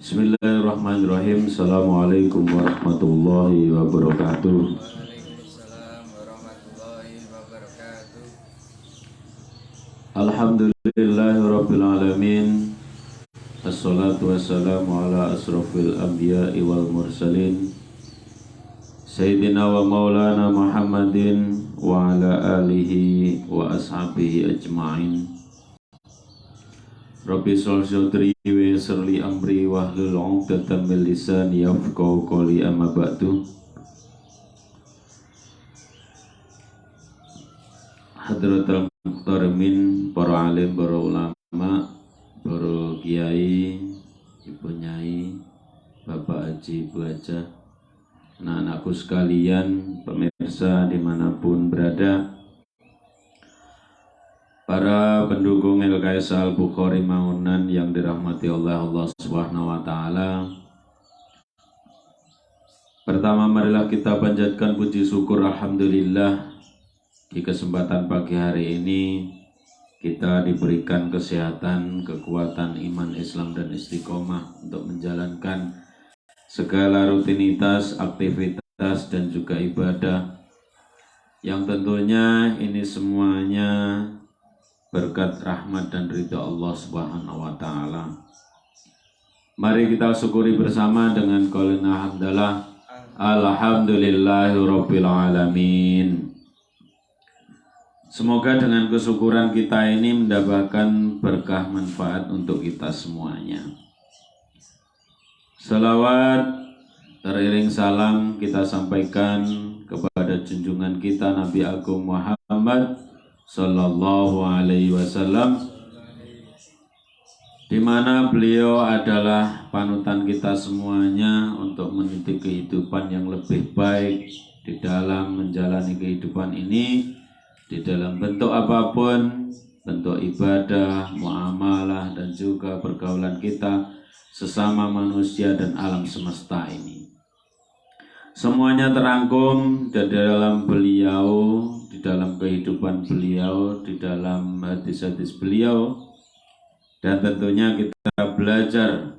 Bismillahirrahmanirrahim. Assalamualaikum warahmatullahi wabarakatuh. Waalaikumsalam warahmatullahi wabarakatuh. Alhamdulillahirabbil alamin. Assalatu wassalamu ala asrofil anbiya'i wal mursalin Sayyidina wa maulana Muhammadin wa ala alihi wa ashabihi ajma'in. Rabbi shrah sadri wa yassir li amri wahlul 'uqdatam min lisani yafqahu qawli, amma ba'du. Hadratul muhtaramin, para alim, para ulama, para kiai, ibu nyai, bapak haji, ibu hajah, anak-anakku sekalian, pemirsa dimanapun berada, para pendukung LKS Al-Bukhari Mangunan yang dirahmati oleh Allah Subhanahu wa taala. Pertama, marilah kita panjatkan puji syukur alhamdulillah di kesempatan pagi hari ini kita diberikan kesehatan, kekuatan iman, Islam dan istiqomah untuk menjalankan segala rutinitas, aktivitas dan juga ibadah yang tentunya ini semuanya berkat rahmat dan ridha Allah Subhanahu wa taala. Mari kita syukuri bersama dengan qaulin alhamdulillah, alhamdulillahirabbil alamin. Semoga dengan kesyukuran kita ini mendapatkan berkah manfaat untuk kita semuanya. Salawat teriring salam kita sampaikan kepada junjungan kita Nabi Agung Muhammad Sallallahu alaihi wasallam, di mana beliau adalah panutan kita semuanya untuk meniti kehidupan yang lebih baik di dalam menjalani kehidupan ini, di dalam bentuk apapun, bentuk ibadah, muamalah dan juga pergaulan kita sesama manusia dan alam semesta ini. Semuanya terangkum di dalam beliau, di dalam kehidupan beliau, di dalam hadis-hadis beliau, dan tentunya kita belajar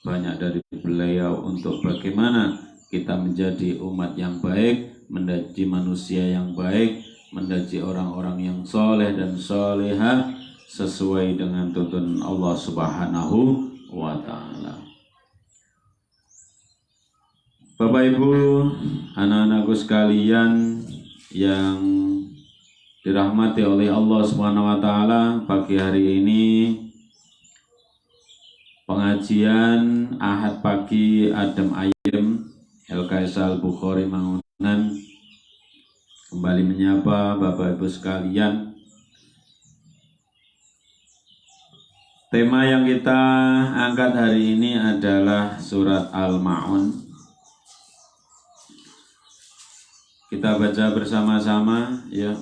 banyak dari beliau untuk bagaimana kita menjadi umat yang baik, menjadi manusia yang baik, menjadi orang-orang yang soleh dan solehah sesuai dengan tuntunan Allah Subhanahu wa ta'ala. Bapak Ibu, anak-anakku sekalian yang dirahmati oleh Allah Subhanahu wa taala, pagi hari ini pengajian Ahad pagi Adem Ayem LKS Al-Bukhari Mangunan kembali menyapa Bapak Ibu sekalian. Tema yang kita angkat hari ini adalah surat Al-Ma'un. Kita baca bersama-sama ya.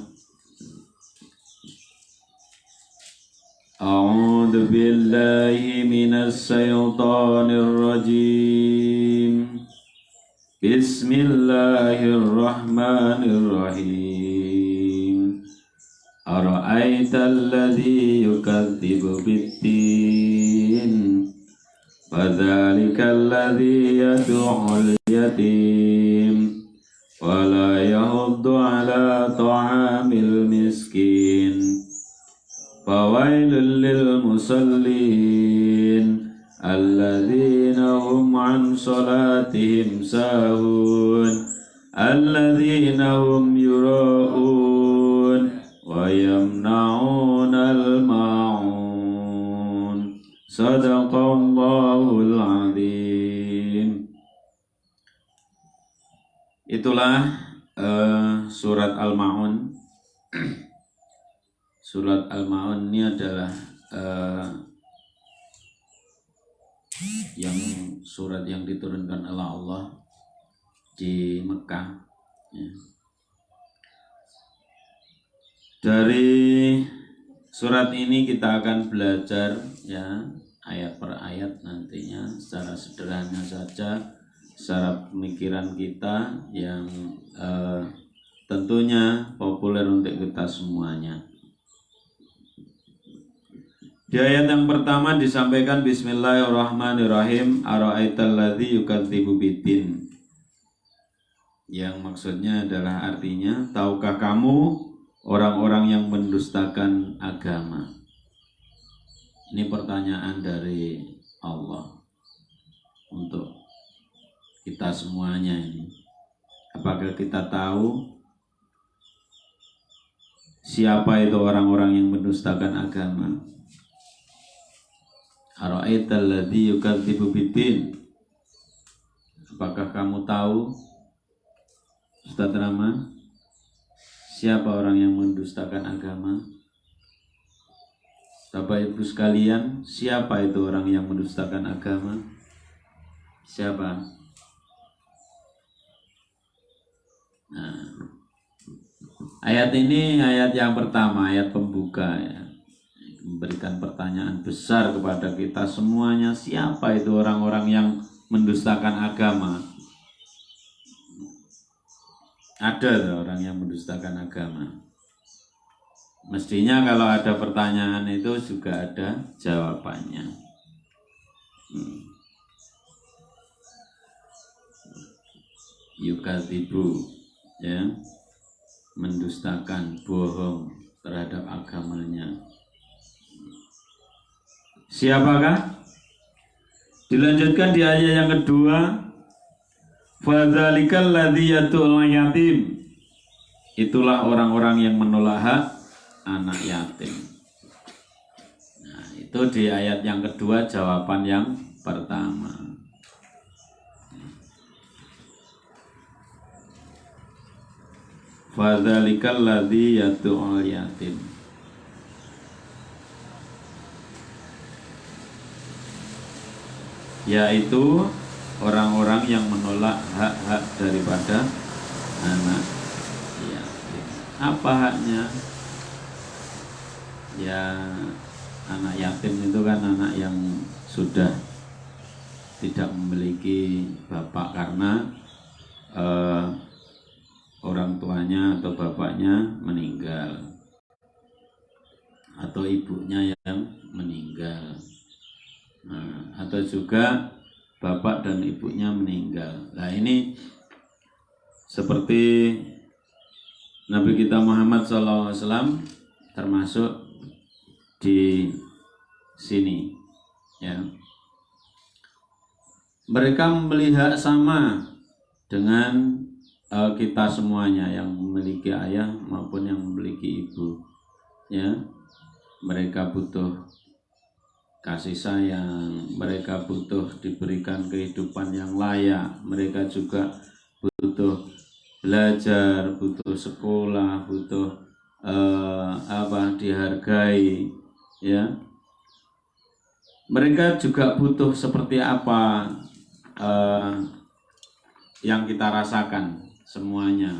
A'udzu billahi minas syaitonir rajim. Bismillahirrahmanirrahim. Ara'aital ladzi yukadzibu bid-din, fadzalikal ladzi yad'ul yatim wala yahuddu ala ta'amil miskin, fawailul lil musallin alladzina hum an salatihim sahun alladzina hum yura'un wa yamna'unal ma'un. Sadaqallahul azim. Itulah surat Al-Ma'un. Surat Al-Ma'un ini adalah surat yang diturunkan oleh Allah di Mekah ya. Dari surat ini kita akan belajar ya ayat per ayat nantinya secara sederhana saja, secara pemikiran kita yang tentunya populer untuk kita semuanya. Di ayat yang pertama disampaikan Bismillahirrahmanirrahim, ara'aital ladzi yukadzibu biddin. Yang maksudnya adalah artinya, tahukah kamu orang-orang yang mendustakan agama? Ini pertanyaan dari Allah untuk kita semuanya ini. Apakah kita tahu siapa itu orang-orang yang mendustakan agama? Ara'aital ladzi yukadzibu biddin. Apakah kamu tahu, Ustaz Rama, siapa orang yang mendustakan agama? Bapak Ibu sekalian, siapa itu orang yang mendustakan agama? Siapa? Nah, ayat ini ayat yang pertama, ayat pembuka ya. Memberikan pertanyaan besar kepada kita semuanya, siapa itu orang-orang yang mendustakan agama? Ada orang yang mendustakan agama. Mestinya kalau ada pertanyaan itu juga ada jawabannya. Yukadzibu, ya, mendustakan, bohong terhadap agamanya. Siapakah? Dilanjutkan di ayat yang kedua, fadzalikal ladzi yad'ul yatim. Itulah orang-orang yang menolak hak anak yatim. Nah, itu di ayat yang kedua jawaban yang pertama. Fadzalikal ladzi yad'ul yatim. Yaitu orang-orang yang menolak hak-hak daripada anak yatim. Apa haknya? Ya, anak yatim itu kan anak yang sudah tidak memiliki bapak karena orang tuanya atau bapaknya meninggal, atau ibunya yang meninggal. Nah, atau juga bapak dan ibunya meninggal. Nah, ini seperti Nabi kita Muhammad SAW termasuk di sini, ya. Mereka melihat sama dengan kita semuanya yang memiliki ayah maupun yang memiliki ibu, ya. Mereka butuh kasih sayang, mereka butuh diberikan kehidupan yang layak, mereka juga butuh belajar, butuh sekolah, butuh dihargai, ya. Mereka juga butuh seperti apa yang kita rasakan semuanya,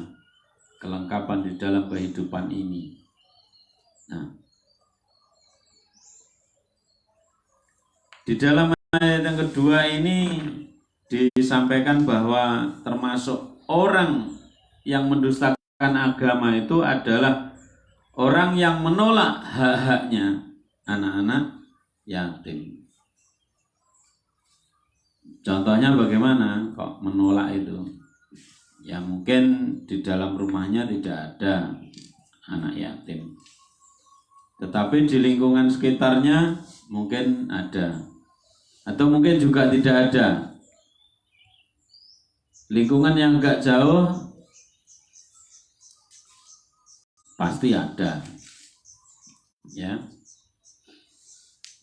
kelengkapan di dalam kehidupan ini. Nah, di dalam ayat yang kedua ini disampaikan bahwa termasuk orang yang mendustakan agama itu adalah orang yang menolak hak-haknya anak-anak yatim. Contohnya bagaimana kok menolak itu? Ya mungkin di dalam rumahnya tidak ada anak yatim, tetapi di lingkungan sekitarnya mungkin ada. Atau mungkin juga tidak ada. Lingkungan yang agak jauh pasti ada, ya.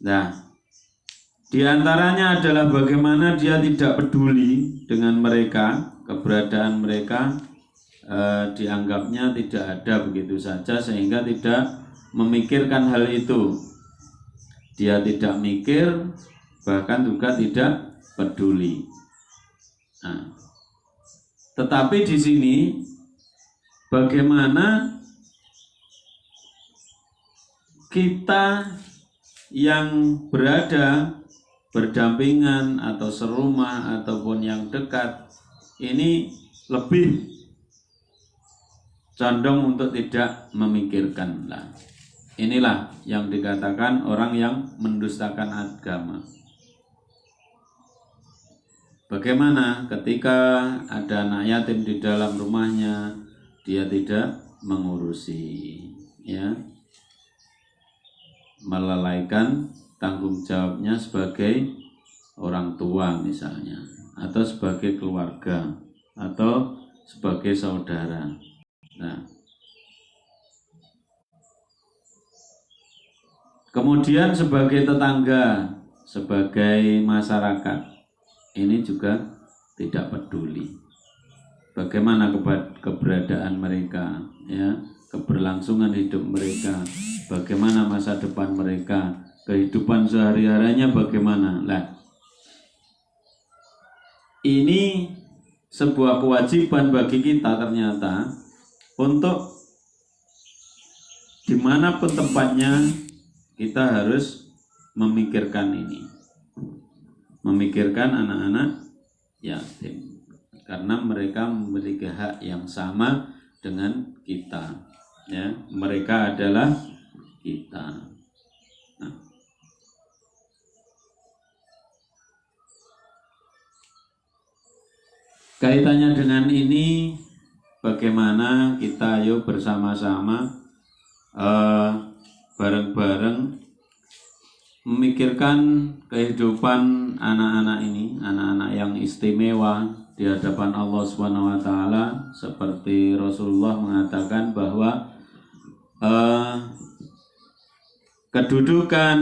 Nah, di antaranya adalah bagaimana dia tidak peduli dengan mereka, keberadaan mereka dianggapnya tidak ada begitu saja, sehingga tidak memikirkan hal itu. Dia tidak mikir, bahkan juga tidak peduli. Nah, tetapi di sini bagaimana kita yang berada berdampingan atau serumah ataupun yang dekat ini lebih condong untuk tidak memikirkan lah. Inilah yang dikatakan orang yang mendustakan agama. Bagaimana ketika ada anak yatim di dalam rumahnya, dia tidak mengurusi, ya, melalaikan tanggung jawabnya sebagai orang tua misalnya, atau sebagai keluarga, atau sebagai saudara. Nah, kemudian sebagai tetangga, sebagai masyarakat, ini juga tidak peduli bagaimana keberadaan mereka, ya, keberlangsungan hidup mereka, bagaimana masa depan mereka, kehidupan sehari-harinya bagaimana. Lah, ini sebuah kewajiban bagi kita ternyata untuk dimanapun tempatnya kita harus memikirkan ini, memikirkan anak-anak yatim, karena mereka memiliki hak yang sama dengan kita, ya, mereka adalah kita. Nah, kaitannya dengan ini, bagaimana kita yuk bersama-sama bareng-bareng memikirkan kehidupan anak-anak ini, anak-anak yang istimewa di hadapan Allah Subhanahu wa taala, seperti Rasulullah mengatakan bahwa kedudukan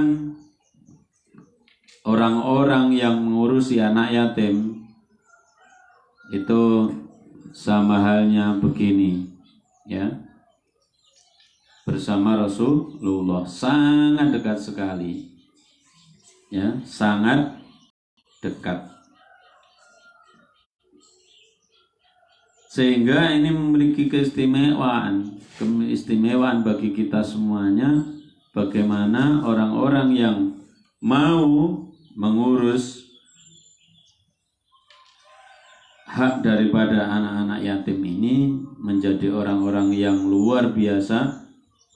orang-orang yang mengurusi anak yatim itu sama halnya begini, ya, bersama Rasulullah, sangat dekat sekali, ya, sangat dekat, sehingga ini memiliki keistimewaan bagi kita semuanya, bagaimana orang-orang yang mau mengurus hak daripada anak-anak yatim ini menjadi orang-orang yang luar biasa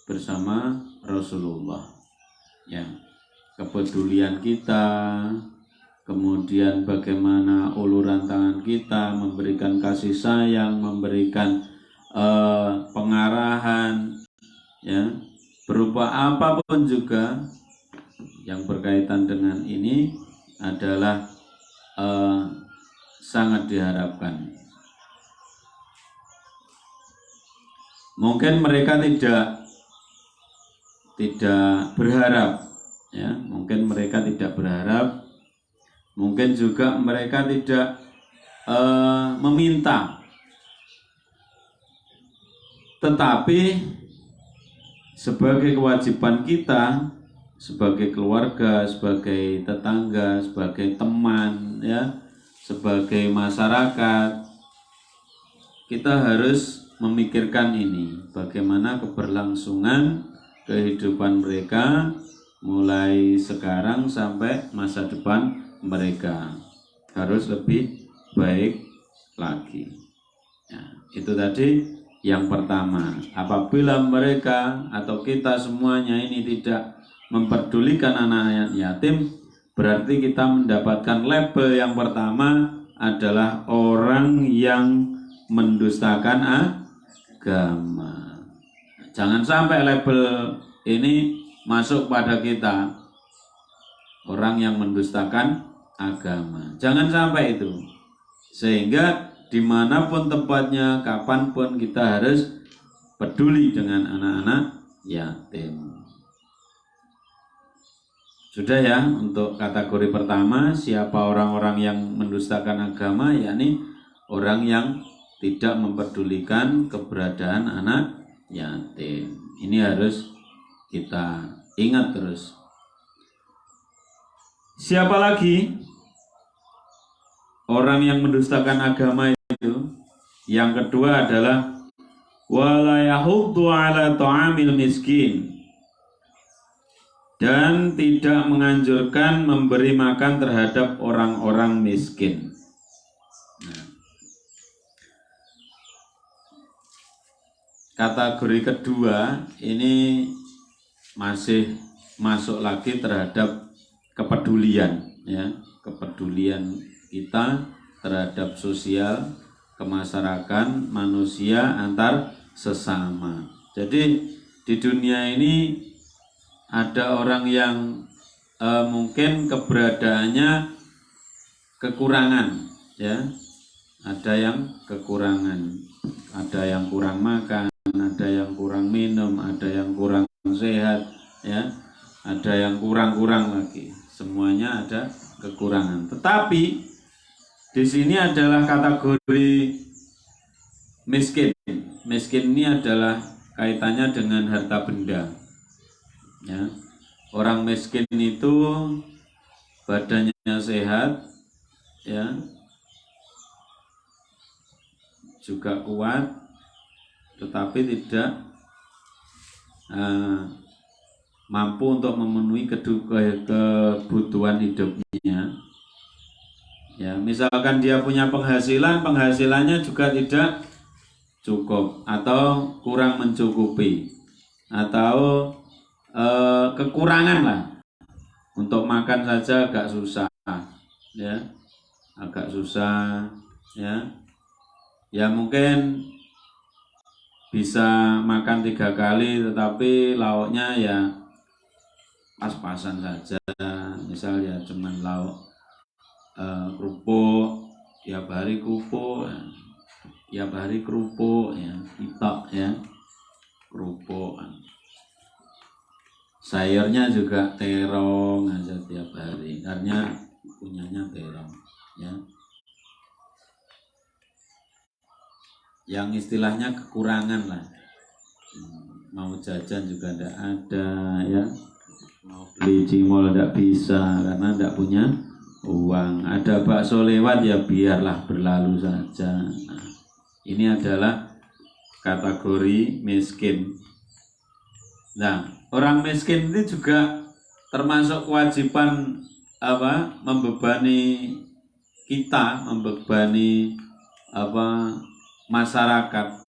bersama Rasulullah, ya, kepedulian kita, kemudian bagaimana uluran tangan kita memberikan kasih sayang, memberikan pengarahan, ya, berupa apapun juga yang berkaitan dengan ini adalah sangat diharapkan. Mungkin mereka tidak berharap, ya, mungkin mereka tidak berharap, mungkin juga mereka tidak meminta, tetapi sebagai kewajiban kita sebagai keluarga, sebagai tetangga, sebagai teman, ya, sebagai masyarakat, kita harus memikirkan ini, bagaimana keberlangsungan kehidupan mereka mulai sekarang sampai masa depan mereka harus lebih baik lagi. Ya, itu tadi yang pertama. Apabila mereka atau kita semuanya ini tidak memperdulikan anak yatim, berarti kita mendapatkan label yang pertama adalah orang yang mendustakan agama. Jangan sampai label ini masuk pada kita, orang yang mendustakan agama. Jangan sampai itu. Sehingga dimanapun tempatnya, kapanpun kita harus peduli dengan anak-anak yatim. Sudah ya, untuk kategori pertama, siapa orang-orang yang mendustakan agama, yakni orang yang tidak memperdulikan keberadaan anak yatim. Ini harus kita ingat terus. Siapa lagi orang yang mendustakan agama itu? Yang kedua adalah wala yahuddu ala ta'amil miskin, dan tidak menganjurkan memberi makan terhadap orang-orang miskin. Nah, kategori kedua ini masih masuk lagi terhadap kepedulian, ya, kepedulian kita terhadap sosial, kemasyarakatan, manusia antar sesama. Jadi di dunia ini ada orang yang mungkin keberadaannya kekurangan, ya, ada yang kekurangan, ada yang kurang makan, ada yang kurang minum, ada yang kurang sehat, ya, ada yang kurang-kurang lagi, semuanya ada kekurangan. Tetapi di sini adalah kategori miskin. Miskin ini adalah kaitannya dengan harta benda, ya. Orang miskin itu badannya sehat, ya, juga kuat, tetapi tidak mampu untuk memenuhi kebutuhan hidupnya. Ya, misalkan dia punya penghasilannya juga tidak cukup atau kurang mencukupi atau kekurangan lah, untuk makan saja agak susah, ya, agak susah, ya mungkin bisa makan 3 kali tetapi lauknya ya pas-pasan saja, misal ya cuman lauk kerupuk, tiap hari kerupuk, tiap hari kerupuk, ya, itok, ya, kerupuk. Sayurnya juga terong aja tiap hari, karena punyanya terong, ya. Yang istilahnya kekurangan lah, mau jajan juga tidak ada, ya, mau beli cimol tidak bisa karena tidak punya uang. Ada bakso lewat ya biarlah berlalu saja. Nah, ini adalah kategori miskin. Nah, orang miskin itu juga termasuk kewajiban membebani kita, membebani masyarakat,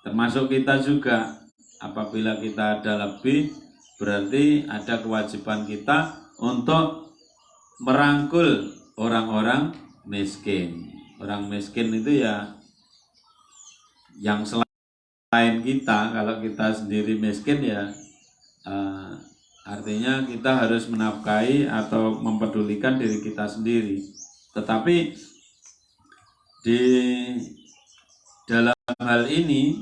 termasuk kita juga. Apabila kita ada lebih, berarti ada kewajiban kita untuk merangkul orang-orang miskin. Orang miskin itu ya yang selain kita. Kalau kita sendiri miskin ya artinya kita harus menafkahi atau mempedulikan diri kita sendiri. Tetapi di dalam hal ini,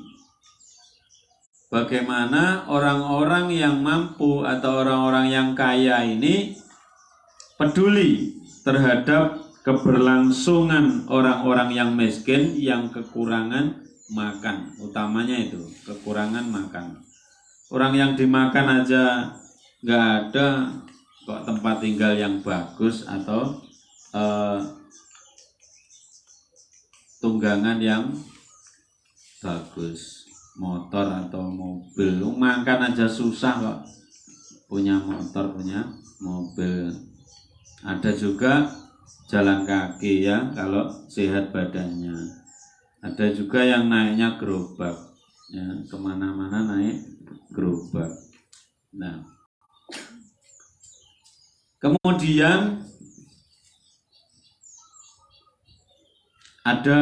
bagaimana orang-orang yang mampu atau orang-orang yang kaya ini peduli terhadap keberlangsungan orang-orang yang miskin yang kekurangan makan, utamanya itu kekurangan makan. Orang yang dimakan aja nggak ada, kok tempat tinggal yang bagus atau tunggangan yang bagus, motor atau mobil. Makan aja susah kok punya motor, punya mobil. Ada juga jalan kaki, ya, kalau sehat badannya. Ada juga yang naiknya gerobak, ya, kemana-mana naik gerobak. Nah, kemudian ada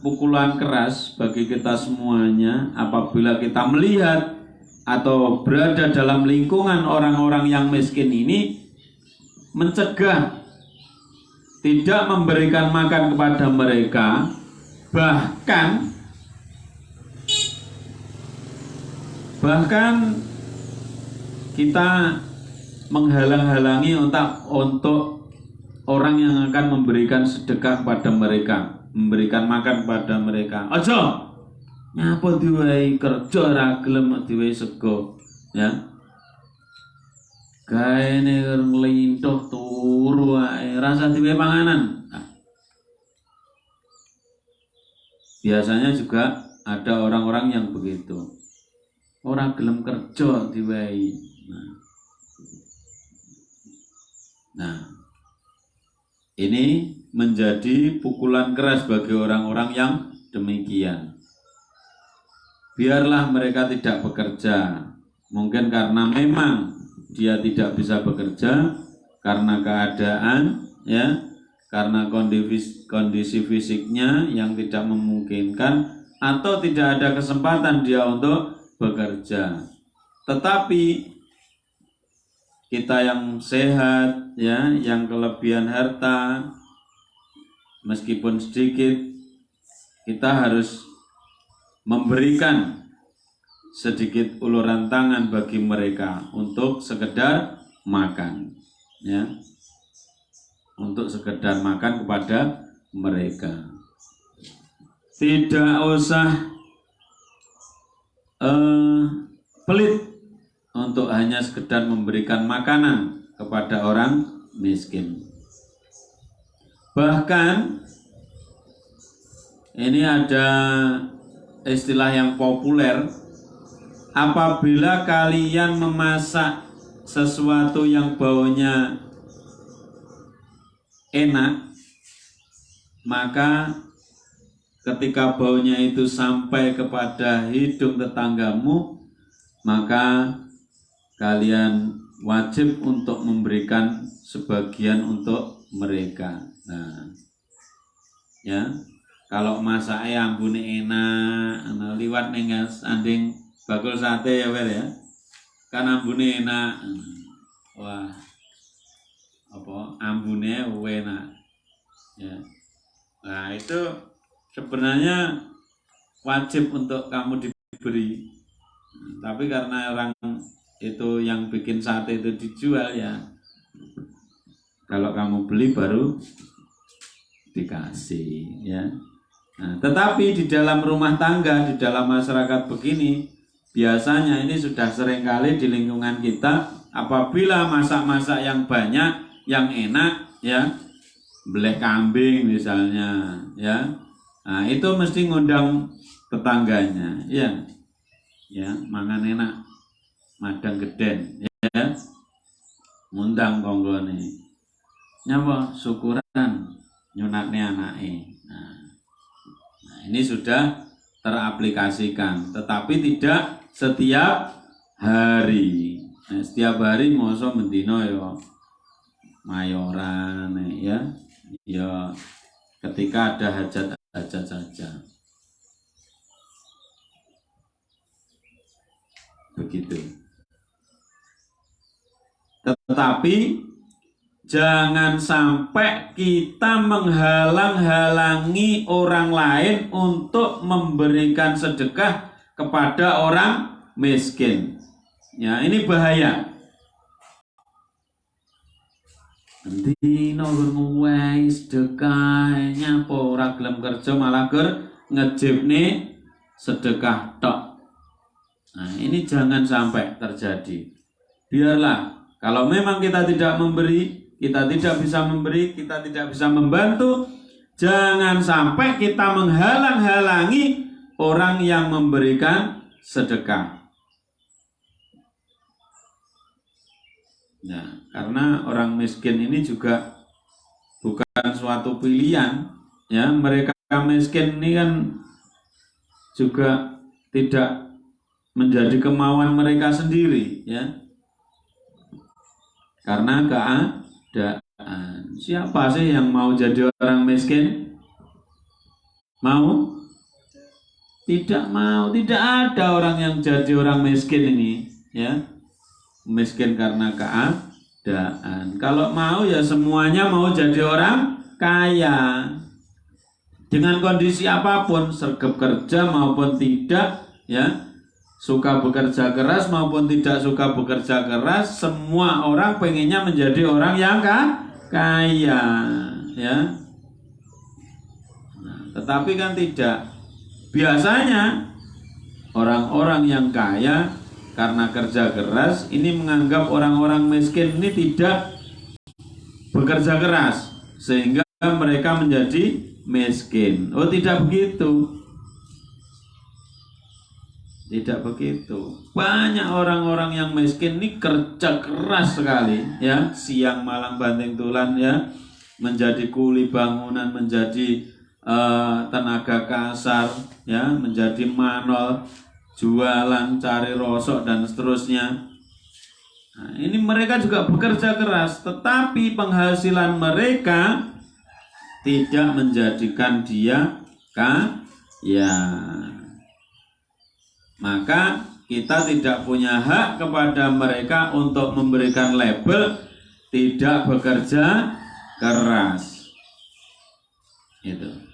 pukulan keras bagi kita semuanya apabila kita melihat atau berada dalam lingkungan orang-orang yang miskin ini, mencegah, tidak memberikan makan kepada mereka, bahkan kita menghalang-halangi untuk orang yang akan memberikan sedekah kepada mereka, memberikan makan kepada mereka. Ojo nyapa diwai kerja ra gelem diwai sego, ya. Gaene nglintuh turu wae rasa diwai panganan. Nah, biasanya juga ada orang-orang yang begitu. Orang gelem kerja diwai. Nah, ini menjadi pukulan keras bagi orang-orang yang demikian. Biarlah mereka tidak bekerja, Mungkin karena memang dia tidak bisa bekerja, karena keadaan, ya, karena kondisi fisiknya yang tidak memungkinkan, atau tidak ada kesempatan dia untuk bekerja. Tetapi kita yang sehat, ya, yang kelebihan harta, meskipun sedikit, kita harus memberikan sedikit uluran tangan bagi mereka untuk sekedar makan, ya, untuk sekedar makan kepada mereka. Tidak usah pelit untuk hanya sekedar memberikan makanan kepada orang miskin. Bahkan ini ada istilah yang populer, apabila kalian memasak sesuatu yang baunya enak, maka ketika baunya itu sampai kepada hidung tetanggamu, maka kalian wajib untuk memberikan sebagian untuk mereka. Nah, ya, kalau masak ambune enak, liwat nengas anding bakul sate ya Wer ya, kan ambune enak, wah, apa ambune enak, ya. Nah itu sebenarnya wajib untuk kamu diberi, tapi karena orang itu yang bikin sate itu dijual, ya, kalau kamu beli baru dikasih, ya. Nah, tetapi di dalam rumah tangga, di dalam masyarakat begini, biasanya ini sudah seringkali di lingkungan kita, apabila masak-masak yang banyak, yang enak, ya, belek kambing misalnya, ya, nah itu mesti ngundang tetangganya, ya, ya, mangan enak, madang geden, ya, ngundang konggone, nyapa syukuran nyunatne anake. Nah, ini sudah teraplikasikan, tetapi tidak setiap hari. Nah, setiap hari mosok mendino ya mayoran, ya, ya ketika ada hajat-hajat saja. Begitu. Tetapi jangan sampai kita menghalang-halangi orang lain untuk memberikan sedekah kepada orang miskin. Ya, ini bahaya. Nanti nonggur nguwai sedekah, nyapa ora gelem kerja malah ngejibne sedekah tok. Nah, ini jangan sampai terjadi. Biarlah, kalau memang kita tidak memberi, kita tidak bisa memberi, kita tidak bisa membantu, jangan sampai kita menghalang-halangi orang yang memberikan sedekah. Nah, karena orang miskin ini juga bukan suatu pilihan, ya. Mereka miskin ini kan juga tidak menjadi kemauan mereka sendiri, ya. Karena keadaan. Siapa sih yang mau jadi orang miskin? Mau? Tidak mau. Tidak ada orang yang jadi orang miskin ini, ya. Miskin karena keadaan. Kalau mau ya semuanya mau jadi orang kaya. Dengan kondisi apapun, sergap kerja maupun tidak, ya. Suka bekerja keras maupun tidak suka bekerja keras, semua orang pengennya menjadi orang yang kaya, ya. Nah, tetapi kan tidak. Biasanya orang-orang yang kaya karena kerja keras ini menganggap orang-orang miskin ini tidak bekerja keras, sehingga mereka menjadi miskin. Oh, tidak begitu. Tidak begitu. Banyak orang-orang yang miskin ini kerja keras sekali, ya, siang malam banting tulang, ya, menjadi kuli bangunan, menjadi tenaga kasar, ya, menjadi manol, jualan, cari rosok dan seterusnya. Nah, ini mereka juga bekerja keras, tetapi penghasilan mereka tidak menjadikan dia kaya. Maka kita tidak punya hak kepada mereka untuk memberikan label tidak bekerja keras. Itu.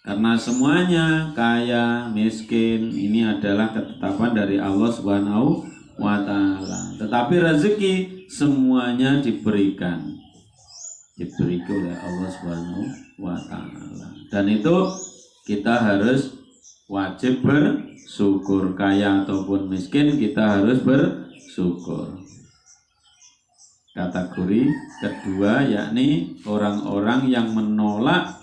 Karena semuanya kaya, miskin, ini adalah ketetapan dari Allah Subhanahu wa ta'ala. Tetapi rezeki semuanya diberikan oleh Allah Subhanahu wa ta'ala. Dan itu kita harus wajib bersyukur, kaya ataupun miskin kita harus bersyukur. Kategori kedua yakni orang-orang yang menolak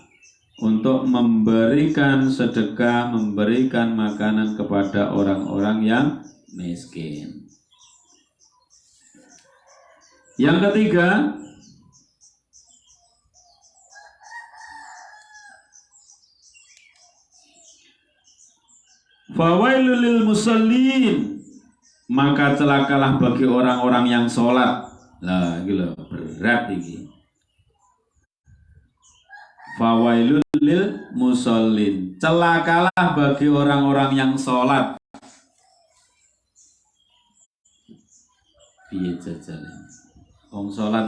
untuk memberikan sedekah, memberikan makanan kepada orang-orang yang miskin. Yang ketiga, fawailul lil musallin, maka celakalah bagi orang-orang yang sholat. Lah, gitu berat ini. Fawailul lil musallin, celakalah bagi orang-orang yang sholat. Piye jajane? Wong sholat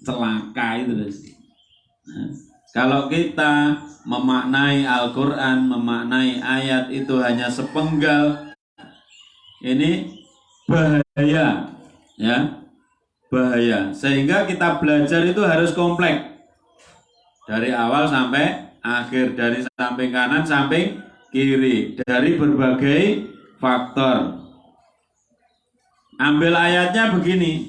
celaka itu. Nah, kalau kita memaknai Al-Quran, memaknai ayat itu hanya sepenggal, ini bahaya, ya, bahaya. Sehingga kita belajar itu harus kompleks. Dari awal sampai akhir, dari samping kanan samping kiri, dari berbagai faktor. Ambil ayatnya begini,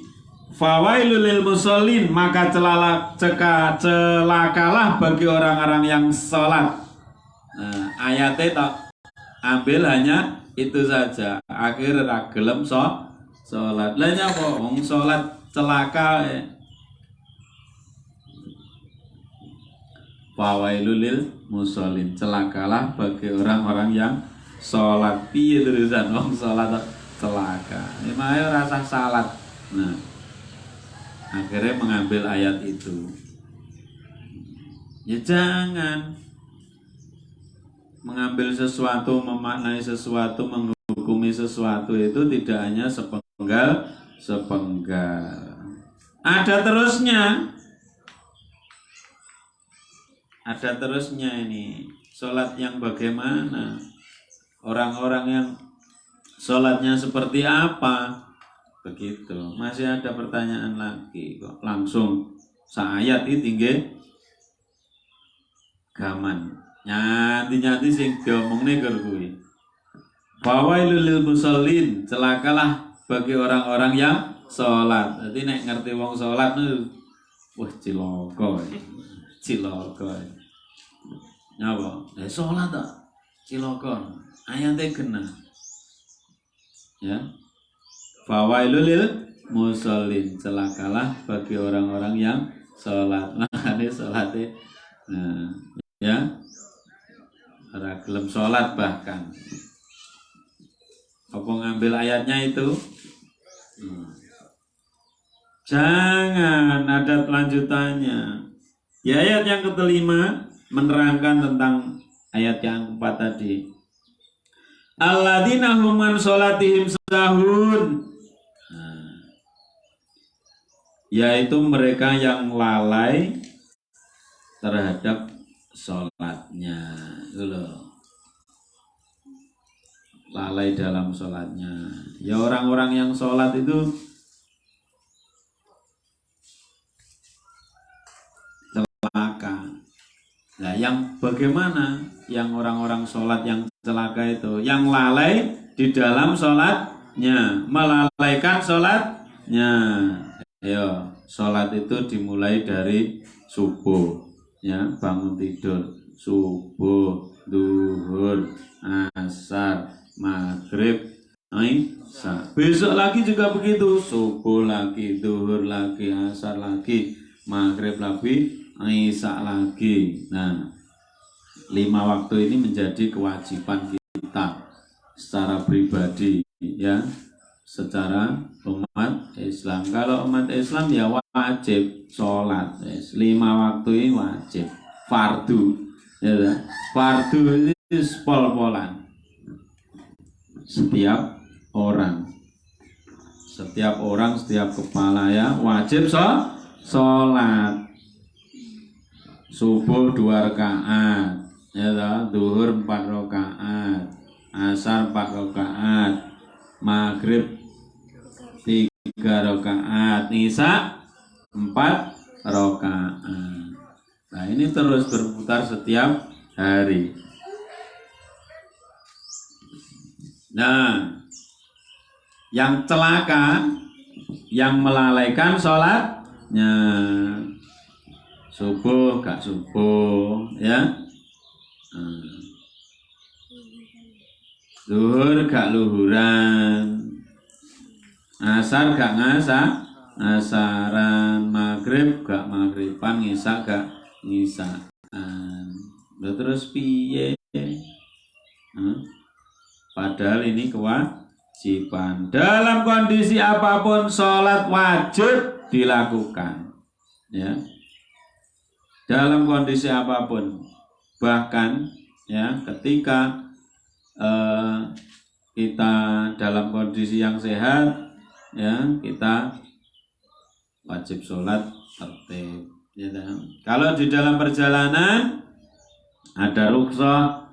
fawailul lil musallin, maka celakalah bagi orang-orang yang sholat. Nah, ayatnya tak ambil hanya itu saja, akhir ragelem sholat. Lah nyapa wong sholat celaka fawailul lil musallin, celakalah bagi orang-orang yang sholat. Piye terusan wong sholat celaka, ini mah rasa salat. Nah, akhirnya mengambil ayat itu. Ya jangan mengambil sesuatu, memaknai sesuatu, menghukumi sesuatu itu tidak hanya sepenggal. Ada terusnya. Ada terusnya ini. Sholat yang bagaimana? Orang-orang yang sholatnya seperti apa? Begitu. Masih ada pertanyaan lagi kok. Langsung saayat ini tinggi gaman. Nyanti sing diomongne karo kuwi. Fawailul lil musallin, celakalah bagi orang-orang yang sholat. Jadi nek ngerti wong sholat niku wah cilaka. Nyapa? Sholat tak? Cilaka. Ayate kena. Ya. Fawailul lil musallin, celakalah bagi orang-orang yang sholat. Makanya sholatnya, nah, ya, ora gelem sholat bahkan. Apa ngambil ayatnya itu? Jangan, ada lanjutannya. Di ayat yang kelima menerangkan tentang ayat yang keempat tadi. Alladzina hum an sholatihim sahun, yaitu mereka yang lalai terhadap sholatnya. Lalai dalam sholatnya. Ya orang-orang yang sholat itu celaka. Nah, yang bagaimana yang orang-orang sholat yang celaka itu? Yang lalai di dalam sholatnya, melalaikan sholatnya. Ayo, sholat itu dimulai dari subuh, ya, bangun tidur, subuh, duhur, asar, maghrib, isya. Besok lagi juga begitu, subuh lagi, duhur lagi, asar lagi, maghrib lagi, isya lagi. Nah, 5 waktu ini menjadi kewajiban kita. secara pribadi ya, secara umat Islam. Kalau umat Islam ya wajib sholat, 5 waktu ini wajib, fardu ya, fardu itu pol-polan setiap orang, setiap kepala ya wajib sholat. Subuh 2 rakaat ya, zuhur 4 rakaat, asar 4 rakaat, maghrib 3 rakaat, isya 4 rakaat. Nah ini terus berputar setiap hari. Nah yang celaka, yang melalaikan sholatnya, subuh gak subuh ya, zuhur gak luhuran, asar gak ngasaran, maghrib gak maghriban, isya gak ngisaan. Terus piye? Padahal ini kewajiban. Dalam kondisi apapun sholat wajib dilakukan ya, dalam kondisi apapun. Bahkan ya ketika kita dalam kondisi yang sehat ya, kita wajib sholat tertib ya. Kalau di dalam perjalanan ada rukhsah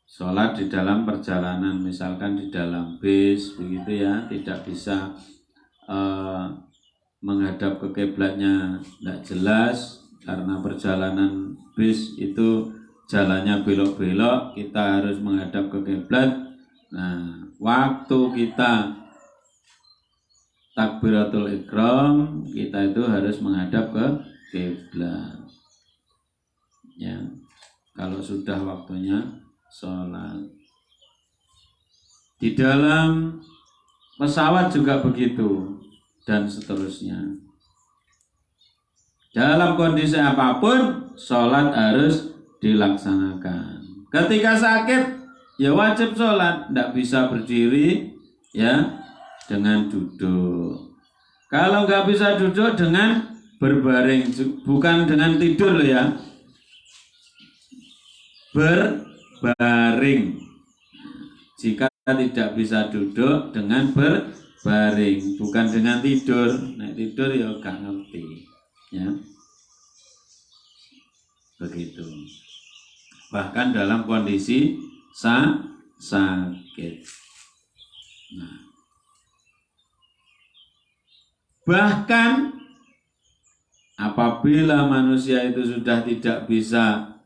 sholat di dalam perjalanan, misalkan di dalam bis begitu ya, tidak bisa menghadap ke kiblatnya, tidak jelas karena perjalanan bis itu jalannya belok-belok, kita harus menghadap ke kiblat. Nah, waktu kita takbiratul ihram, kita itu harus menghadap ke kiblat. Ya, kalau sudah waktunya sholat. Di dalam pesawat juga begitu dan seterusnya. Dalam kondisi apapun sholat harus dilaksanakan. Ketika sakit ya wajib sholat, tidak bisa berdiri ya dengan duduk. Kalau nggak bisa duduk dengan berbaring, bukan dengan tidur ya, berbaring. Jika tidak bisa duduk dengan berbaring, bukan dengan tidur. Nah tidur ya gak ngerti ya, begitu. Bahkan dalam kondisi sakit. Nah, bahkan apabila manusia itu sudah tidak bisa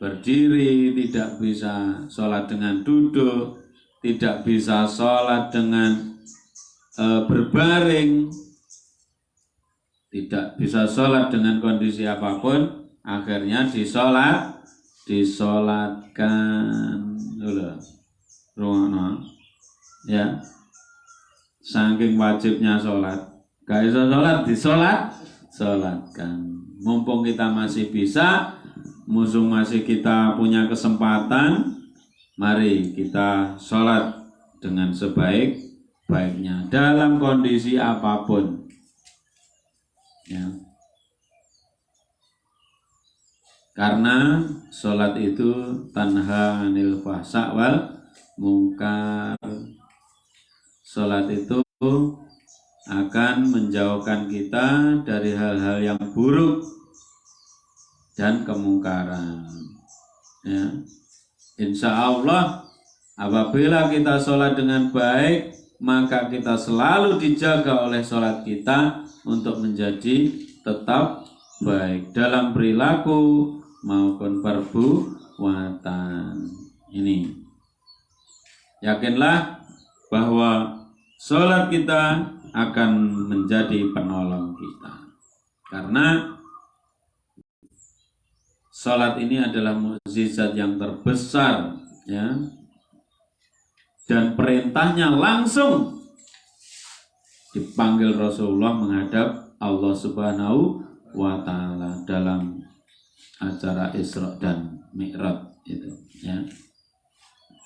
berdiri, tidak bisa sholat dengan duduk, tidak bisa sholat dengan berbaring, tidak bisa sholat dengan kondisi apapun, akhirnya disolatkan dulu, ya, saking wajibnya sholat, gak bisa sholat, disolatkan. Mumpung kita masih bisa, musuh masih kita punya kesempatan, mari kita sholat dengan sebaik-baiknya dalam kondisi apapun ya. Karena sholat itu tanha anil fahsya wal munkar. Sholat itu akan menjauhkan kita dari hal-hal yang buruk dan kemungkaran ya. Insya Allah apabila kita sholat dengan baik, maka kita selalu dijaga oleh sholat kita untuk menjadi tetap baik dalam perilaku maupun perbuatan. Ini yakinlah bahwa sholat kita akan menjadi penolong kita, karena sholat ini adalah mukjizat yang terbesar ya, dan perintahnya langsung dipanggil Rasulullah menghadap Allah Subhanahu wa Ta'ala dalam acara Isra dan Mi'raj itu ya.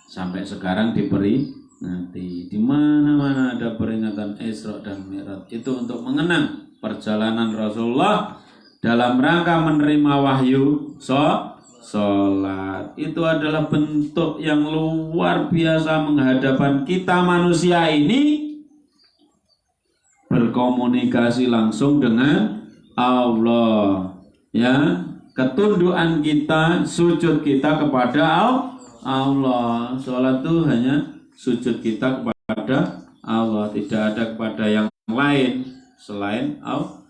Sampai sekarang diperingati. Di mana-mana ada peringatan Isra dan Mi'raj. Itu untuk mengenang perjalanan Rasulullah dalam rangka menerima wahyu sholat. Itu adalah bentuk yang luar biasa menghadapkan kita manusia ini berkomunikasi langsung dengan Allah. Ya, ketundukan kita, sujud kita kepada Allah. Sholat itu hanya sujud kita kepada Allah, tidak ada kepada yang lain selain Allah.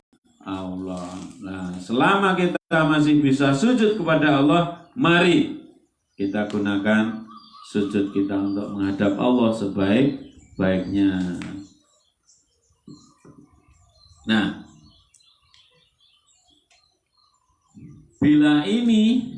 Nah, selama kita masih bisa sujud kepada Allah, mari kita gunakan sujud kita untuk menghadap Allah sebaik-baiknya. Nah, bila ini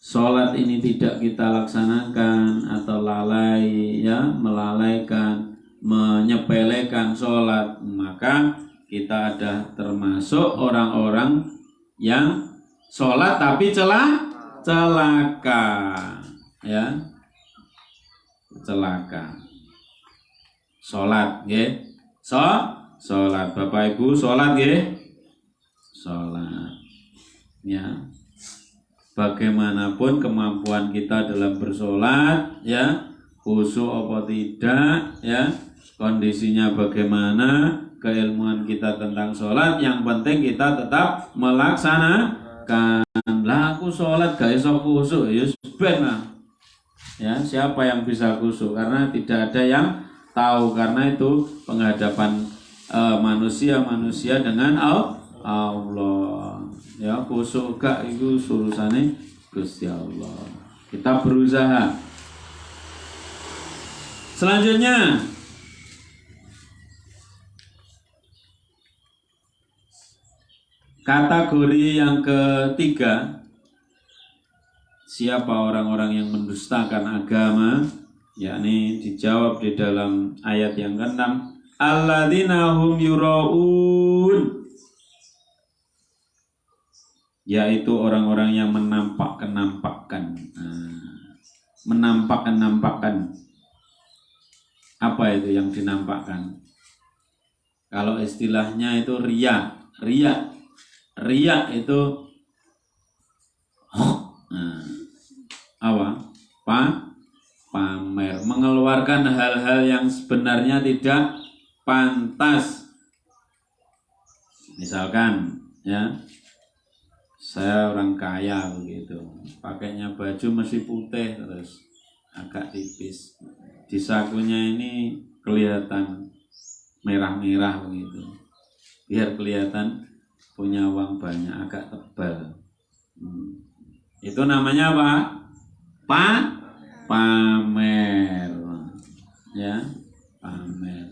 sholat ini tidak kita laksanakan atau lalai, ya, melalaikan, menyepelekan sholat, maka kita ada termasuk orang-orang yang sholat tapi celaka, ya, celaka. Sholat, nggih. Sholat, Bapak Ibu, sholat, nggih. Sholat, ya. Bagaimanapun kemampuan kita dalam bersolat, ya, khusyuk apa tidak, ya, kondisinya bagaimana, keilmuan kita tentang sholat, yang penting kita tetap melaksanakan. Lah aku sholat gak iso khusyuk, ya ben lah. Ya, siapa yang bisa khusyuk? Karena tidak ada yang tahu, karena itu penghadapan manusia dengan Allah. Ya, khusyuk gak itu urusane Gusti Allah. Kita berusaha. Selanjutnya, kategori yang ketiga, siapa orang-orang yang mendustakan agama, yakni dijawab di dalam ayat yang ke-6, alladzina hum yuraun, yaitu orang-orang yang menampakkan. Menampakkan. Apa itu yang dinampakkan? Kalau istilahnya itu riya itu pamer, mengeluarkan hal-hal yang sebenarnya tidak pantas. Misalkan, ya, saya orang kaya begitu, pakainya baju mesti putih terus agak tipis, di sakunya ini kelihatan merah-merah begitu, biar kelihatan punya uang banyak, agak tebal. Itu namanya apa? Pamer, ya, pamer.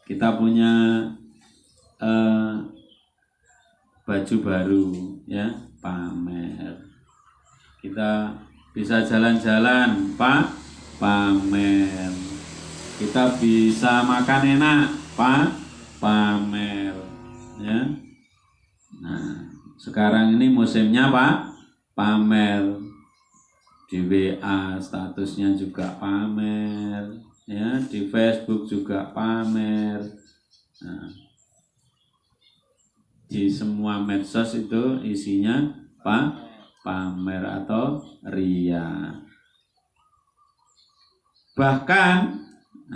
Kita punya baju baru, ya, pamer. Kita bisa jalan-jalan, pamer. Kita bisa makan enak, pamer, ya. Nah, sekarang ini musimnya pamer. Di WA statusnya juga pamer, ya, di Facebook juga pamer. Nah, di semua medsos itu isinya pamer atau riya. Bahkan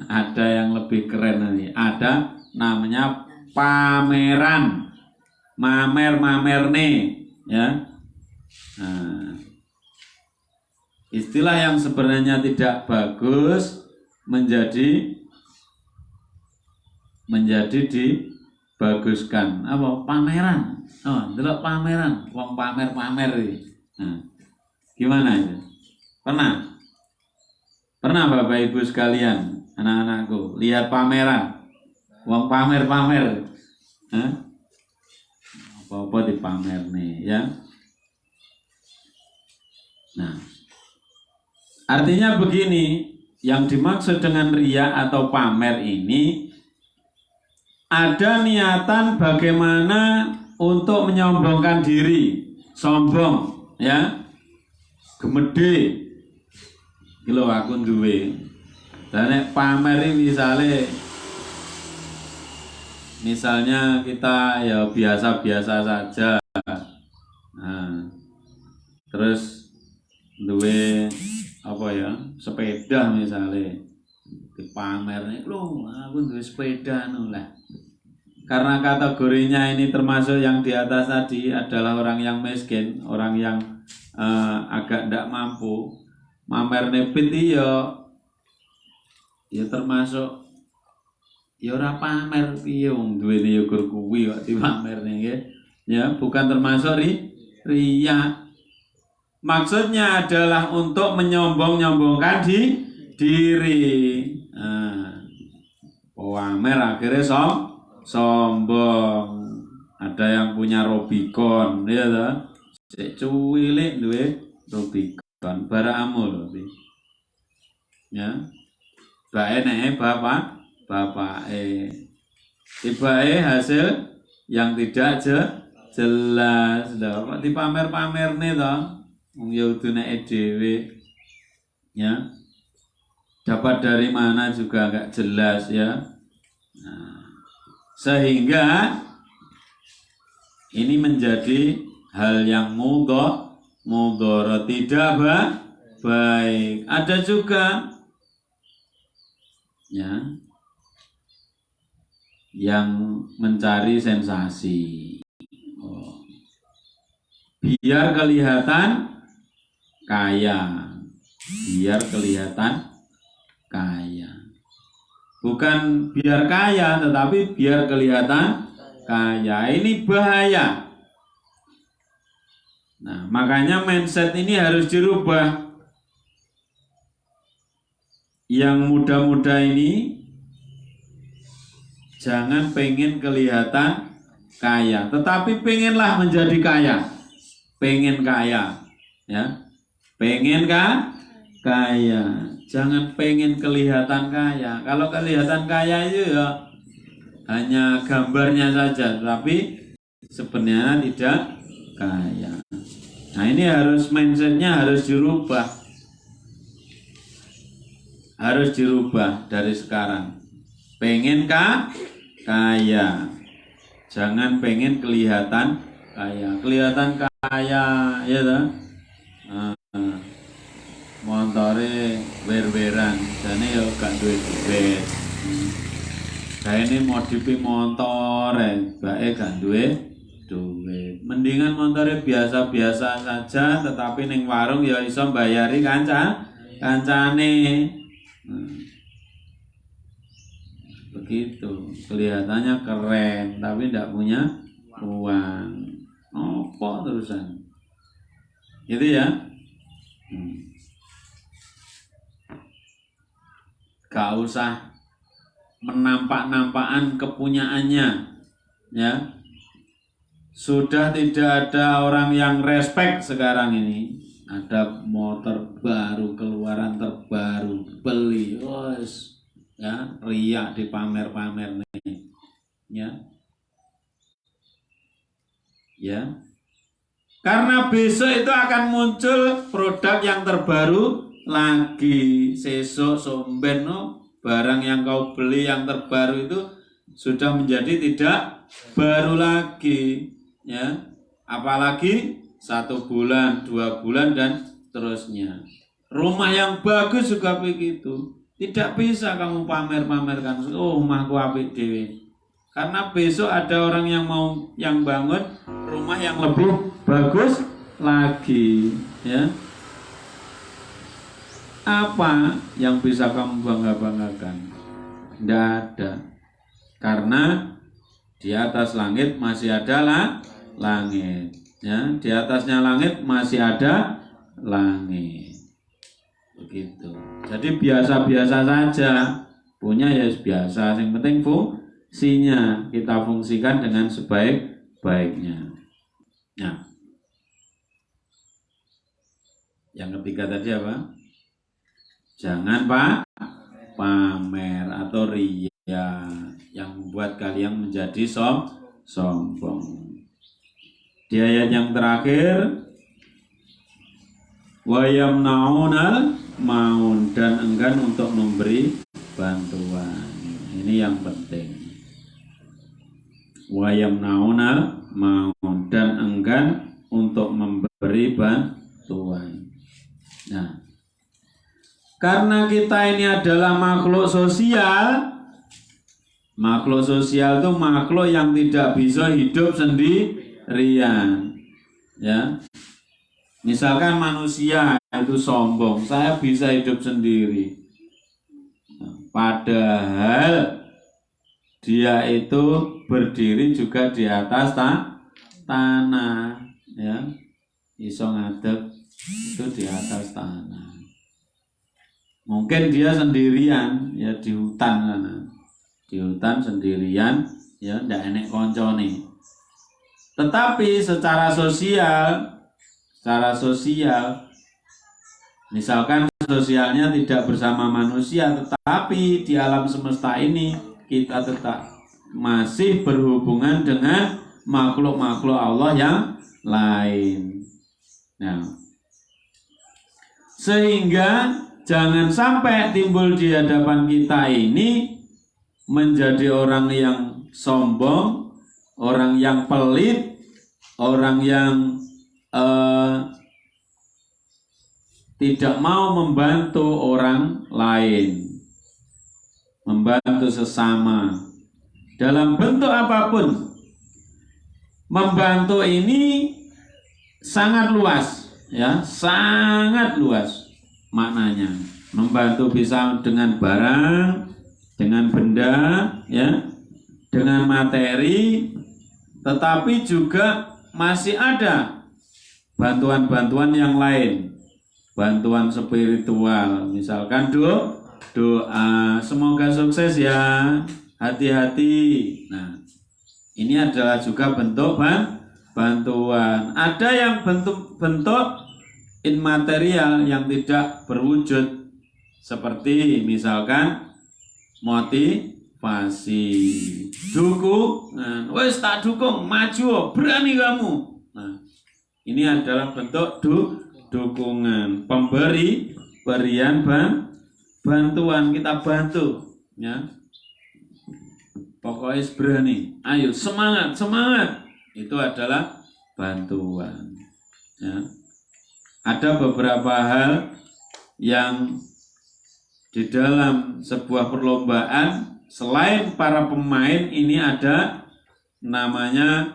ada yang lebih keren nih, ada namanya pameran, mamer nih, ya. Nah, istilah yang sebenarnya tidak bagus menjadi dibaguskan. Apa? Pameran. Oh, delok pameran, wong pamer iki. Nah, gimana itu? Pernah Bapak Ibu sekalian, anak-anakku, lihat pameran, wong pamer. Apa-apa dipamer nih, ya. Nah, artinya begini, yang dimaksud dengan riya atau pamer ini ada niatan bagaimana untuk menyombongkan diri, sombong, ya. gemede. Iki lho aku duwe. Dan nek pamer iki misalnya kita ya biasa-biasa saja. Nah, terus duwe apa ya? Sepeda misalnya. Dipamer nih, lho aku duwe sepeda anu lah. Karena kategorinya ini termasuk yang di atas tadi adalah orang yang miskin, orang yang agak ndak mampu. Mamer nepit ya termasuk ya ora pamer piye wong duwene ya gur kuwi kok dipamerne nggih. Ya, bukan termasuk riya. Maksudnya adalah untuk menyombong-nyombongkan diri. Pamer akhirnya sombong. Ada yang punya Robicon, ya toh. Sik cuwilik duwe Robicon, baramu lho. Ya. Bae nek bapake. Tibake hasil yang tidak jelas lho. Kok dipamer-pamerne toh? Wong ya udune dhewe. Ya. Dapat dari mana juga enggak jelas ya. Nah, sehingga ini menjadi hal yang mudhar tidak baik. Ada juga ya yang mencari sensasi. Biar kelihatan kaya. Biar kelihatan kaya. Bukan biar kaya, tetapi biar kelihatan kaya. Ini bahaya. Nah, makanya mindset ini harus dirubah. Yang muda-muda ini jangan pengen kelihatan kaya, tetapi pengenlah menjadi kaya. Pengen kaya, ya. Pengen kaya. Jangan pengen kelihatan kaya. Kalau kelihatan kaya itu ya hanya gambarnya saja, tapi sebenarnya tidak kaya. Nah, ini harus mindsetnya harus dirubah. Harus dirubah dari sekarang. Pengen kaya. Jangan pengen kelihatan kaya. Kelihatan kaya, ya toh. Montore wer-weran, jane ya gak duwe duit. Kaene modifi motor, bae gak duwe duit. Mendingan montore biasa-biasa saja, tetapi ning warung ya iso bayari kancane. Begitu, kelihatannya keren, tapi tidak punya uang. Apa terusan? Gitu ya. Gak usah menampak-nampakan kepunyaannya, ya. Sudah tidak ada orang yang respect sekarang ini. Ada motor baru, keluaran terbaru, beli, ya, riak dipamer-pamer nih, ya. Ya. Karena besok itu akan muncul produk yang terbaru lagi. Sesuk somben barang yang kau beli yang terbaru itu sudah menjadi tidak baru lagi, ya. Apalagi 1 bulan, 2 bulan dan seterusnya. Rumah yang bagus juga begitu. Tidak bisa kamu pamer-pamerkan, rumahku apik dhewe. Karena besok ada orang yang bangun rumah yang lebih bagus lagi, ya. Apa yang bisa kamu bangga-banggakan? Tidak ada. Karena di atas langit masih ada langit, ya. Di atasnya langit masih ada langit. Begitu. Jadi biasa-biasa saja. Punya ya biasa, yang penting fungsinya kita fungsikan dengan sebaik-baiknya. Nah, yang ketiga tadi apa? Jangan pamer atau riya yang membuat kalian menjadi sombong. Di ayat yang terakhir wa yamnaunal maun, dan enggan untuk memberi bantuan. Ini yang penting. Wa yamnaunal maun, dan enggan untuk memberi bantuan. Nah, karena kita ini adalah makhluk sosial. Makhluk sosial itu makhluk yang tidak bisa hidup sendirian. Ya. Misalkan manusia itu sombong, saya bisa hidup sendiri. Padahal dia itu berdiri juga di atas tanah, ya. Iso ngadeg itu di atas tanah. Mungkin dia sendirian, ya, di hutan sana. Di hutan sendirian, ya, ndak enek koncone. Tetapi secara sosial, misalkan sosialnya tidak bersama manusia, tetapi di alam semesta ini kita tetap masih berhubungan dengan makhluk-makhluk Allah yang lain. Nah, sehingga jangan sampai timbul di hadapan kita ini menjadi orang yang sombong, orang yang pelit, orang yang tidak mau membantu orang lain, membantu sesama dalam bentuk apapun. Membantu ini sangat luas, ya, sangat luas maknanya. Membantu bisa dengan barang, dengan benda, ya, dengan materi, tetapi juga masih ada bantuan-bantuan yang lain, bantuan spiritual, misalkan doa, semoga sukses ya, hati-hati. Nah, ini adalah juga bentuk bantuan. Ada yang bentuk immaterial yang tidak berwujud, seperti misalkan motivasi, dukungan, wes tak dukung, maju, berani kamu. Nah, ini adalah bentuk dukungan, pemberian bantuan, kita bantu, ya. Pokoknya berani, ayo semangat, itu adalah bantuan, ya. Ada beberapa hal yang di dalam sebuah perlombaan, selain para pemain ini ada namanya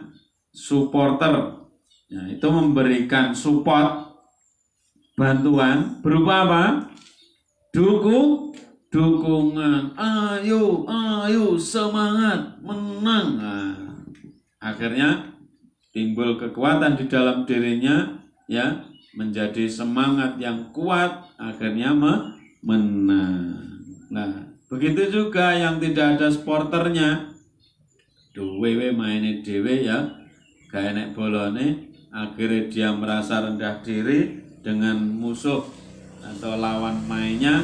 supporter. Nah, itu memberikan support, bantuan berupa apa? Dukungan. Ayo semangat, menang. Nah, akhirnya timbul kekuatan di dalam dirinya, ya, menjadi semangat yang kuat, akhirnya menang. Nah, begitu juga yang tidak ada sporternya, dewe maine dewe, ya, gak enek bolone, akhirnya dia merasa rendah diri dengan musuh atau lawan mainnya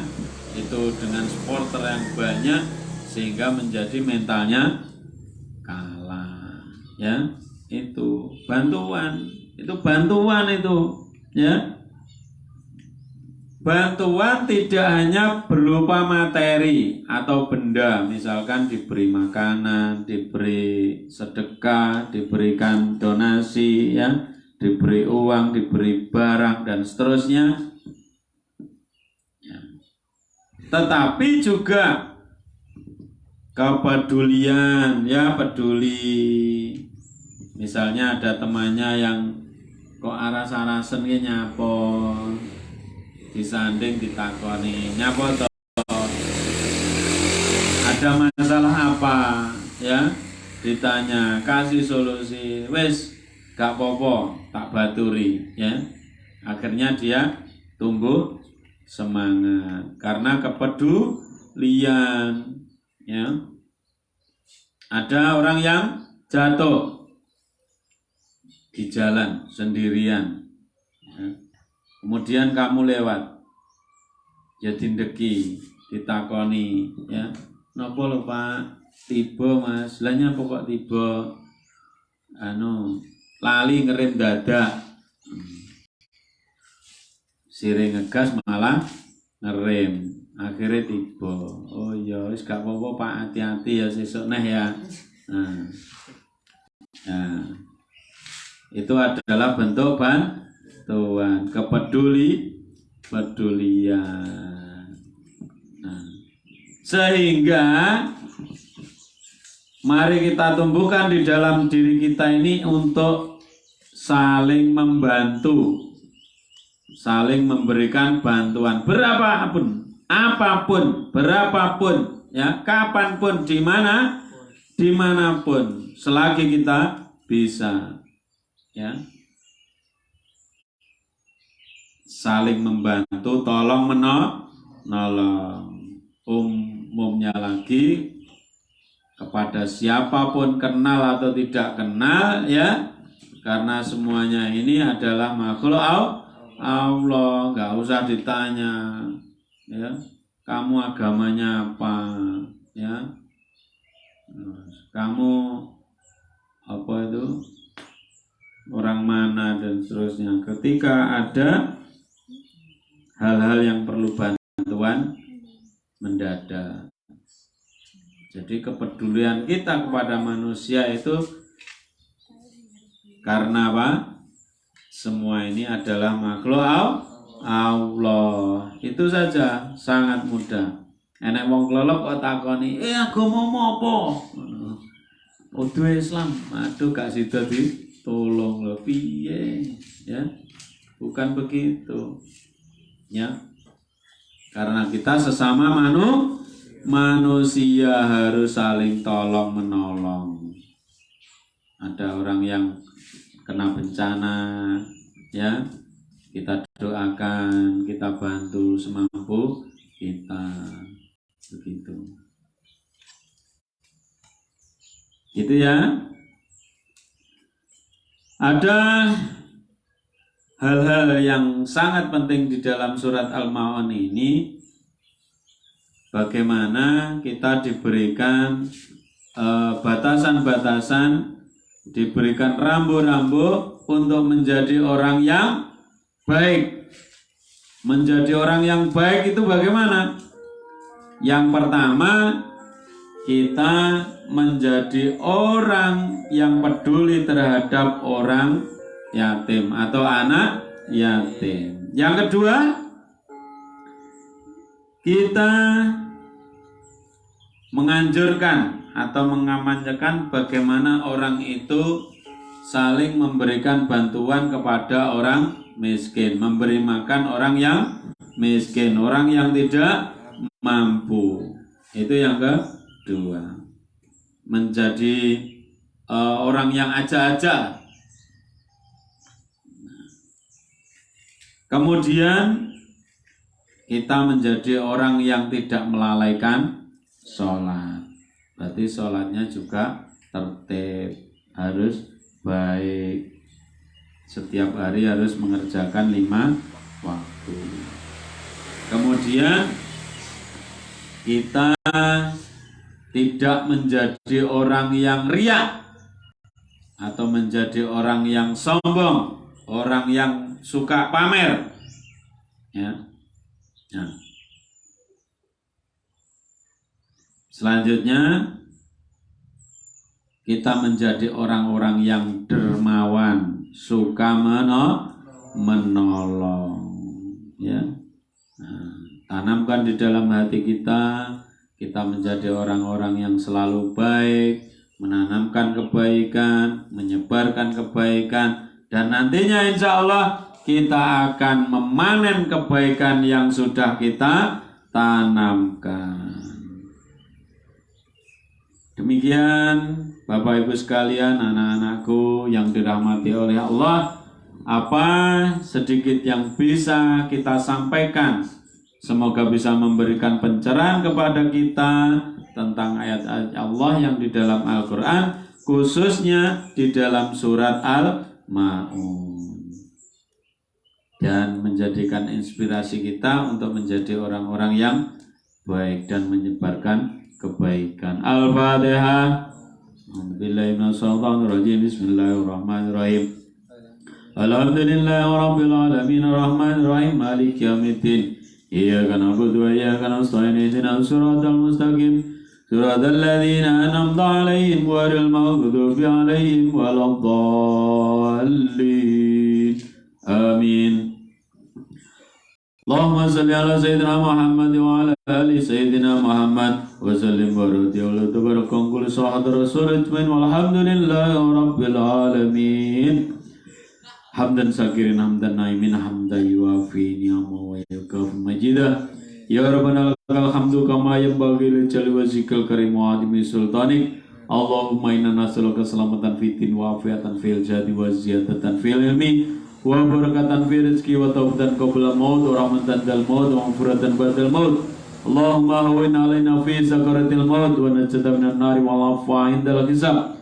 itu dengan supporter yang banyak, sehingga menjadi mentalnya kalah, ya. Itu bantuan itu, ya. Bantuan tidak hanya berupa materi atau benda, misalkan diberi makanan, diberi sedekah, diberikan donasi, ya, diberi uang, diberi barang, dan seterusnya. Tetapi juga kepedulian, ya, peduli. Misalnya ada temannya yang kok aras-arasen ki nyapo, disanding ditakoni, nyapo toh, ada masalah apa, ya, ditanya, kasih solusi, wes gak popo, tak baturi, ya. Akhirnya dia tumbuh semangat karena kepedulian, ya. Ada orang yang jatuh di jalan sendirian, ya. Kemudian kamu lewat, ya, dindeki, ditakoni, ya, napa lho Pak, tiba Mas, lanya pokok tiba, lali ngerem dadak. Sire ngegas malah ngerem. Akhirnya tiba. Oh ya wis gak apa-apa Pak, hati-hati ya sesuk neh ya. Nah, itu adalah bentuk bantuan kepedulian. Nah, sehingga mari kita tumbuhkan di dalam diri kita ini untuk saling membantu, saling memberikan bantuan apapun, berapapun, ya, kapanpun, dimanapun, selagi kita bisa, ya, saling membantu, tolong menolong. Umumnya lagi kepada siapapun, kenal atau tidak kenal, ya, karena semuanya ini adalah makhluk Allah, nggak usah ditanya, ya, kamu agamanya apa, ya, kamu apa itu, orang mana, dan seterusnya. Ketika ada hal-hal yang perlu bantuan mendadak. Jadi kepedulian kita kepada manusia itu karena apa? Semua ini adalah makhluk Allah. Itu saja, sangat mudah. Enek wong klelep kok takoni, agama apa? Udu Islam, aduh gak sida ditolong lho piye, ya. Bukan begitu. Ya. Karena kita sesama manusia harus saling tolong menolong. Ada orang yang kena bencana, ya, kita doakan, kita bantu semampu kita, begitu. Gitu ya. Ada hal-hal yang sangat penting di dalam surat Al-Ma'un ini, bagaimana kita diberikan batasan-batasan, diberikan rambu-rambu untuk menjadi orang yang baik. Menjadi orang yang baik itu bagaimana? Yang pertama, kita menjadi orang yang peduli terhadap orang yatim atau anak yatim. Yang kedua, kita menganjurkan atau mengamankan bagaimana orang itu saling memberikan bantuan kepada orang miskin, memberi makan orang yang miskin, orang yang tidak mampu. Itu yang kedua. Menjadi orang yang aja-aja. Kemudian kita menjadi orang yang tidak melalaikan sholat. Berarti sholatnya juga tertib, harus baik. Setiap hari harus mengerjakan 5 waktu. Kemudian kita tidak menjadi orang yang riya atau menjadi orang yang sombong, orang yang suka pamer, ya. Nah. Selanjutnya kita menjadi orang-orang yang dermawan, suka menolong, ya. Nah, tanamkan di dalam hati kita menjadi orang-orang yang selalu baik, menanamkan kebaikan, menyebarkan kebaikan, dan nantinya insya Allah kita akan memanen kebaikan yang sudah kita tanamkan. Demikian Bapak Ibu sekalian, anak-anakku yang dirahmati oleh Allah, apa sedikit yang bisa kita sampaikan, semoga bisa memberikan pencerahan kepada kita tentang ayat-ayat Allah yang di dalam Al-Quran, khususnya di dalam surat Al-Ma'un, dan menjadikan inspirasi kita untuk menjadi orang-orang yang baik dan menyebarkan kebaikan. Al-Fatihah. Bismillahirrahmanirrahim. Alhamdulillahi rabbil alamin arrahmanir rahim maliki yaumiddin. Iyyaka na'budu wa iyyaka nasta'in ihdinas siratal mustaqim siratal ladzina an'amta 'alaihim ghairil maghdubi 'alaihim waladdallin. Amin. Allahumma salli ala sayyidina Muhammad wa ala ali sayyidina Muhammad wa sallim wa radhi wa tabarakum kulli sahat rasul ajmain walhamdulillahi rabbil alamin. Hamdan sakirin hamdan naimin hamdan yuafi ni'amahu wa yukafi majidah. Ya Rabbana lakal hamdu kama yanbaghi li jalali wajhikal karim wa adimi sultanik. Allahumma inna nas'aluka salamatan fitin wa afiatan fil jadi wa ziyadatan fil ilmi wa barakatan fil rizqi wa taubatan qabla maut wa rahmatan dal maut wa maghfiratan ba'dal maut. Allahumma hawwin alaina fi sakaratil maut wa najjata minan nari wa afa indal hisab.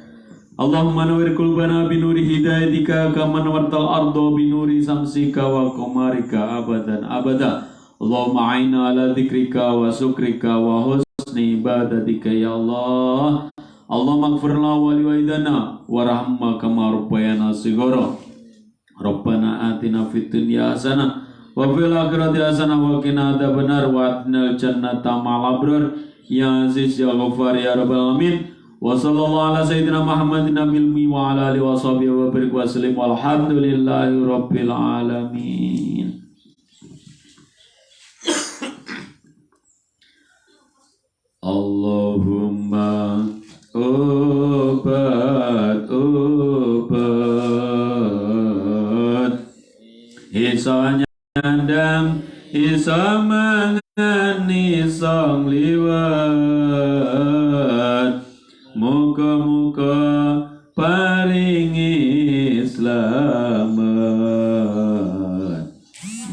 Allahumma nawwir qulubana bi nuri hidayatika kama nawwartal ardo bi nuri samsika wa qamarika abadan abada. Allahumma a'inna ala dzikrika wa syukrika wa husni ibadatika ya Allah. Allahumma ighfir lana wa liwalidayna warhamna kama rabbayana shighara. Rabbana atina fid dunya hasanah wa fil akhirati hasanah wa qina adzabannar wa adnal jannata ma'al abrar ya aziz ya ghaffar ya rabbal alamin. Wa sallallahu ala sayyidina Muhammadin nabil wa ala alihi wa sahbihi wa barik wa sallim walhamdulillahi rabbil alamin. Allahumma obat Isa nyandang Isa mangan Isa liwat. Muka-muka paringi slamet.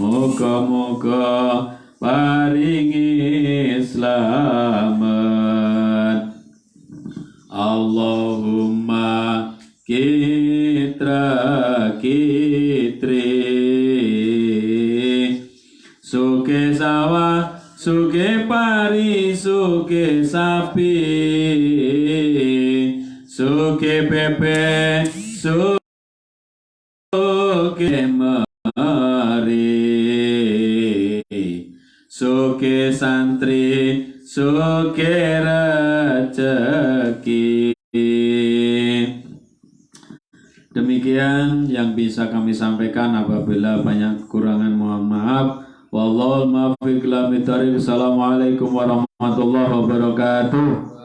Muka-muka paringi slamet. Allahumma kitra kitri suke sawah suke pari suke sapi suke pepe suke meri suke santri suke rezeki. Demikian yang bisa kami sampaikan, apabila banyak kekurangan mohon maaf. Wallahul muwaffiq ila thoriq. Assalamualaikum warahmatullahi wabarakatuh.